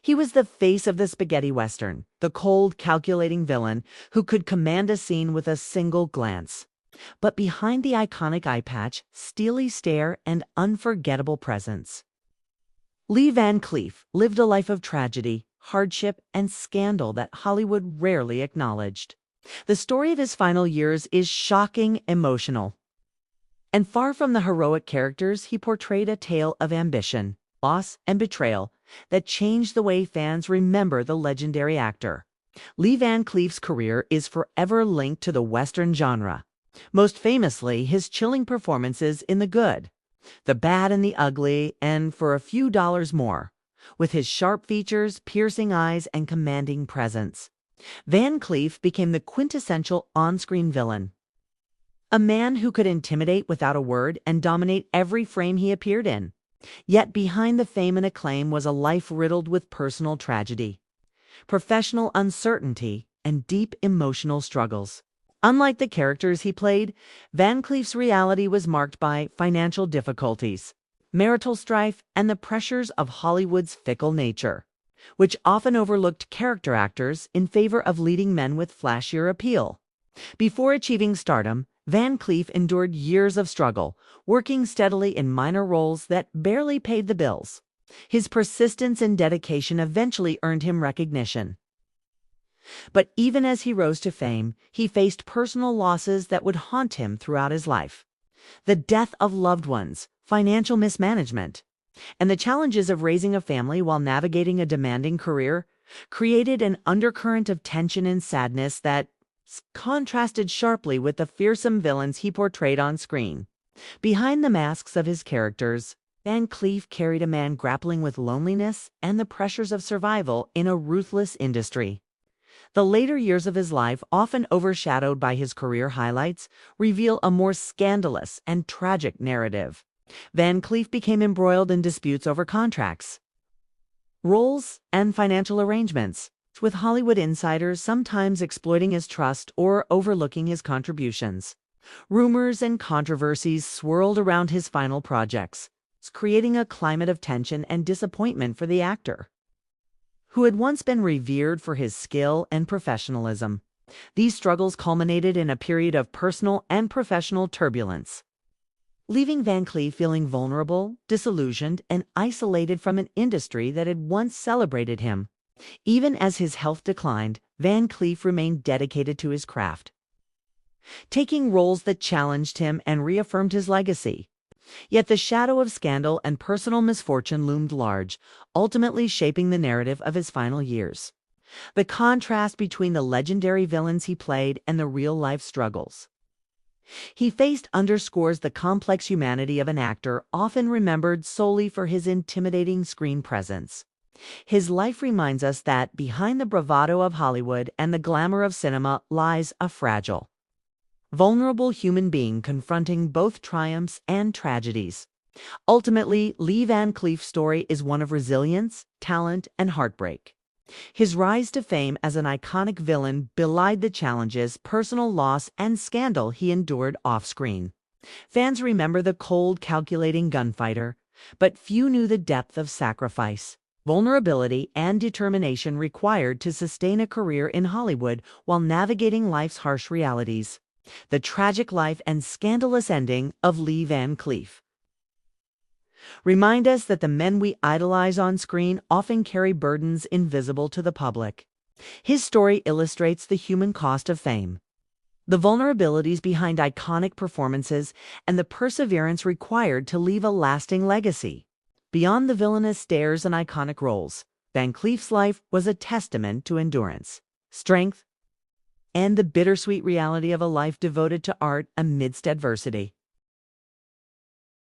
He was the face of the spaghetti western, the cold, calculating villain who could command a scene with a single glance. But behind the iconic eye patch, steely stare, and unforgettable presence, Lee Van Cleef lived a life of tragedy, hardship, and scandal that Hollywood rarely acknowledged. The story of his final years is shocking, emotional, and far from the heroic characters, he portrayed a tale of ambition, loss, and betrayal that changed the way fans remember the legendary actor. Lee Van Cleef's career is forever linked to the Western genre, most famously his chilling performances in The Good, The Bad and the Ugly, and For a Few Dollars More. With his sharp features, piercing eyes, and commanding presence, Van Cleef became the quintessential on-screen villain. A man who could intimidate without a word and dominate every frame he appeared in. Yet behind the fame and acclaim was a life riddled with personal tragedy, professional uncertainty, and deep emotional struggles. Unlike the characters he played, Van Cleef's reality was marked by financial difficulties, marital strife, and the pressures of Hollywood's fickle nature, which often overlooked character actors in favor of leading men with flashier appeal. Before achieving stardom, Van Cleef endured years of struggle, working steadily in minor roles that barely paid the bills. His persistence and dedication eventually earned him recognition. But even as he rose to fame, he faced personal losses that would haunt him throughout his life. The death of loved ones, financial mismanagement, and the challenges of raising a family while navigating a demanding career created an undercurrent of tension and sadness that contrasted sharply with the fearsome villains he portrayed on screen. Behind the masks of his characters, Van Cleef carried a man grappling with loneliness and the pressures of survival in a ruthless industry. The later years of his life, often overshadowed by his career highlights, reveal a more scandalous and tragic narrative. Van Cleef became embroiled in disputes over contracts, roles, and financial arrangements, with Hollywood insiders sometimes exploiting his trust or overlooking his contributions. Rumors and controversies swirled around his final projects, creating a climate of tension and disappointment for the actor, who had once been revered for his skill and professionalism. These struggles culminated in a period of personal and professional turbulence, leaving Van Cleef feeling vulnerable, disillusioned, and isolated from an industry that had once celebrated him. Even as his health declined, Van Cleef remained dedicated to his craft, taking roles that challenged him and reaffirmed his legacy. Yet the shadow of scandal and personal misfortune loomed large, ultimately shaping the narrative of his final years. The contrast between the legendary villains he played and the real-life struggles he faced underscores the complex humanity of an actor often remembered solely for his intimidating screen presence. His life reminds us that behind the bravado of Hollywood and the glamour of cinema lies a fragile, vulnerable human being confronting both triumphs and tragedies. Ultimately, Lee Van Cleef's story is one of resilience, talent, and heartbreak. His rise to fame as an iconic villain belied the challenges, personal loss, and scandal he endured off-screen. Fans remember the cold, calculating gunfighter, but few knew the depth of sacrifice, vulnerability, and determination required to sustain a career in Hollywood while navigating life's harsh realities. The tragic life and scandalous ending of Lee Van Cleef remind us that the men we idolize on screen often carry burdens invisible to the public. His story illustrates the human cost of fame, the vulnerabilities behind iconic performances, and the perseverance required to leave a lasting legacy. Beyond the villainous stares and iconic roles, Van Cleef's life was a testament to endurance, strength, and the bittersweet reality of a life devoted to art amidst adversity.